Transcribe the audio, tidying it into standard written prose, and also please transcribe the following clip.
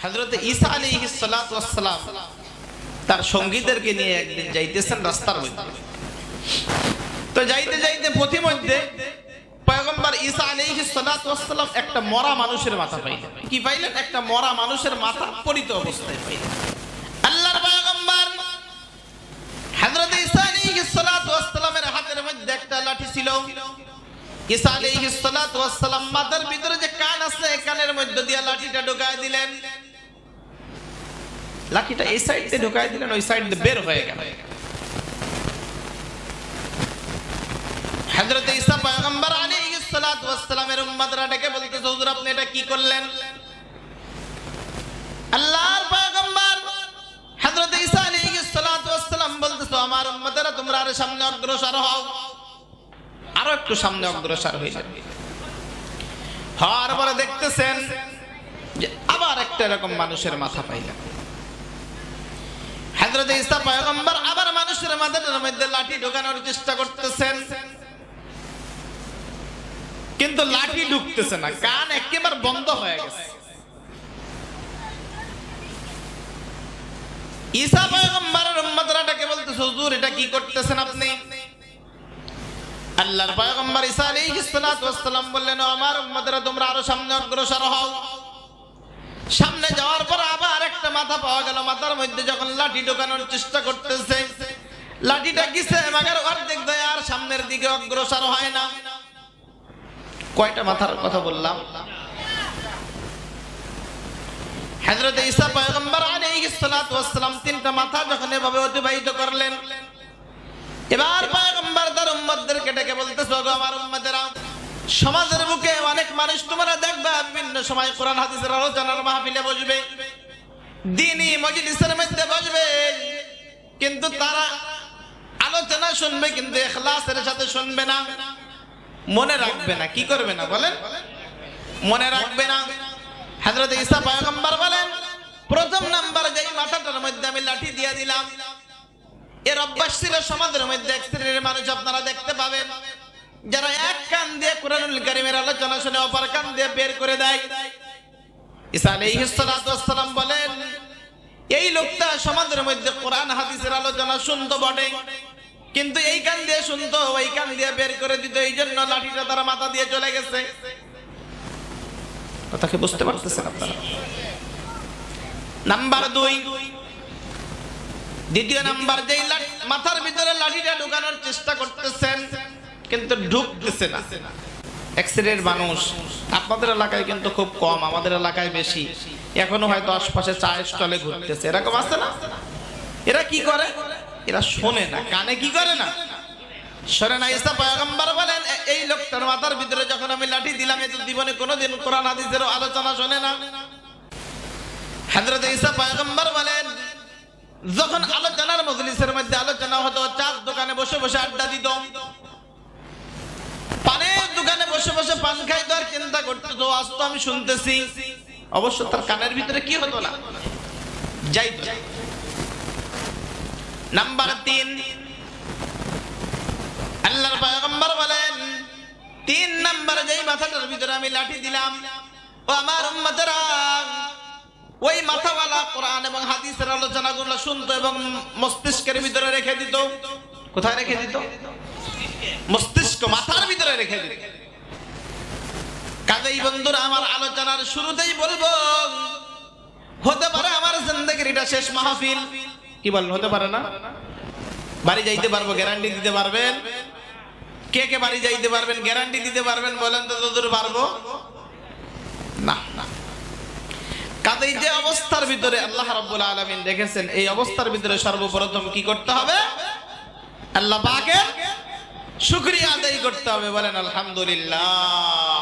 হযরত ঈসা আলাইহিস সালাতু ওয়াস সালাম তার সঙ্গীদেরকে নিয়ে একদিন যাইতেছেন রাস্তার মধ্যে। তো যাইতে যাইতে পথিমধ্যে পয়গম্বর ঈসা আলাইহিস সালাতু ওয়াস সালাম একটা মরা মানুষের মাথা পাইলেন। কি পাইলেন? একটা মরা মানুষের মাথা পতিত অবস্থায় পাইলেন। আল্লাহর পয়গম্বর হযরত ঈসা আলাইহিস সালাতু ওয়াস সালামের হাতের মধ্যে একটা লাঠি ছিল। ঈসা আলাইহিস সালাতু ওয়াস সালাম মাথার ভিতরে যে কান আছে কানের মধ্যে দিয়ে লাঠিটা ঢুকায় দিলেন। লাঠিটা এই সাইড দিয়ে ঢুকায় দিলেন, ওই সাইড দিয়ে বের হয়ে গেল। হযরত ঈসা পয়গম্বর আলাইহিস সালাতু ওয়াস সালামের উম্মতরা ডেকে বলতেছে, হুজুর আপনি এটা কি করলেন? আল্লাহর পয়গম্বর হযরত ঈসা আলাইহিস সালাতু ওয়াস সালাম বলতেছে, আমার উম্মতরা তোমরা আর সামনে অগ্রসর হও। আরো একটু সামনে অগ্রসর হইলেন। হওয়ার পরে দেখতেছেন যে আবার একটা এরকম মানুষের মাথা পাইলেন। হযরত ঈসা পয়গম্বর আবার মানুষের মাথার মধ্যে লাঠি ঢোকানোর চেষ্টা করতেছেন, কিন্তু লাঠি ঢুকতেছে না, কান একেবারে বন্ধ হয়ে গেছে। ঈসা পয়গম্বরের উম্মতরা ডেকে বলতেছে, হুজুর এটা কি করতেছেন আপনি? আল্লাহর পয়গম্বর ঈসা আলাইহিস সালাতু ওয়াস সালাম বললেন, আমার উম্মতরা তোমরা আরো সামনে অগ্রসর হও। সামনে যাওয়ার পর আবার একটা মাথা পাওয়া গেল। মাথার মধ্যে যখন লাঠি ঢোকানোর চেষ্টা করতেছে, লাঠিটা গিছে মাগার অর্ধেক দেয় আর সামনের দিকে অগ্রসর হয় না। কয়টা মাথার কথা বললাম? হযরত ঈসা পয়গম্বর আলাইহিস সালাতু ওয়াস সালাম তিনটা মাথা যখন এভাবে অতিবাহিত করলেন, এবার পয়গম্বর তার উম্মতদেরকে ডেকে বলতেছে, ওগো আমার উম্মতেরা, সমাজের বুকে অনেক মানুষ তোমরা দেখবা বিভিন্ন সময় কোরআন হাদিসের আলোচনার মাহফিলে বসবে, দ্বীনি মজলিসের মধ্যে বসবে, কিন্তু তারা আলোচনা শুনবে কিন্তু ইখলাসের সাথে শুনবে না, মনে রাখবে না। কি করবে না বলেন? মনে রাখবে না। হযরত ঈসা পয়গম্বর বলেন, প্রথম নাম্বার যেই মাথাটার মধ্যে আমি লাঠি দিয়ে দিলাম, এর অভ্যাস ছিল সমাজের মধ্যে এক শ্রেণীর মানুষ আপনারা দেখতে পাবেন, যারা এক কান দিয়ে কুরআনুল কারীমের আলোচনা শুনে অপর কান দিয়ে বের করে দেয়। ঈসা আলাইহিস সালাতু ওয়াস সালাম বলেন, এই লোকটা সমাজের মধ্যে কোরআন হাদিসের আলোচনা শুনতো বটে, কিন্তু এই কান দিয়ে শুনতো ওই কান দিয়ে বের করে দিত, এই জন্য লাঠিটা তার মাথা দিয়ে চলে গেছে। কথাকে বুঝতে পারতেছেন আপনারা? নাম্বার 2, দ্বিতীয় নাম্বার, যেই মাথার ভিতরে লাঠিটা ঢুকানোর চেষ্টা করতেছেন কিন্তু ঢুকতেছে না, এক শ্রেণীর মানুষ। আপনাদের এলাকায় কিন্তু খুব কম, আমাদের এলাকায় বেশি। এখনো হয়তো আশপাশে চায়ের স্টলে ঘুরতেছে, এরকম আছে না? এরা কি করে? এরা শোনে না, কানে কি করে না, শোনে না। ঈসা পয়গম্বর বলেন, এই লোকটার মাথার ভিতরে যখন আমি লাঠি দিলাম, এ তো জীবনে কোনোদিন কোরআন হাদিসের আলোচনা শোনে না। হযরত ঈসা পয়গম্বর বলেন, যখন আলোচনার মজলিসের মধ্যে আলোচনা হতো, চার দোকানে বসে বসে আড্ডা দিত, পানের দোকানে বসে বসে পান খাইতো আর চিন্তা করতো, আজ তো আমি শুনতেছি। অবশ্য তার কানের ভিতরে কি হতো না, যাইতো। নাম্বার 3, আল্লাহর পয়গম্বর বলেন, 3 নাম্বারে যেই মাথাটার ভিতরে আমি লাঠি দিলাম, ও আমার উম্মতেরা, ওই মাথাওয়ালা কোরআন এবং হাদিসের আলোচনাগুলো শুনতো এবং মস্তিষ্কের ভিতরে রেখে দিত। কোথায় রেখে দিত? মস্তিষ্ক, মাথার ভিতরে রেখে দিত। কাজেই বন্ধুরা, আমার আলোচনার শুরুতেই বলবো, হতে পারে আমার জিন্দেগির এটা শেষ মাহফিল। কি বলেন? হতে পারে না? বাড়ি যাইতে পারবো, গ্যারান্টি দিতে পারবেন? কে কে বাড়ি যাইতে পারবেন, গ্যারান্টি দিতে পারবেন? বলেন তো যতদূর পারবো। না না। কাজেই যে অবস্থার ভিতরে আল্লাহ রাব্বুল আলামিন রেখেছেন, এই অবস্থার ভিতরে সর্বপ্রথম কি করতে হবে? আল্লাহ পাকের শুকরিয়া আদায় করতে হবে। বলেন আলহামদুলিল্লাহ।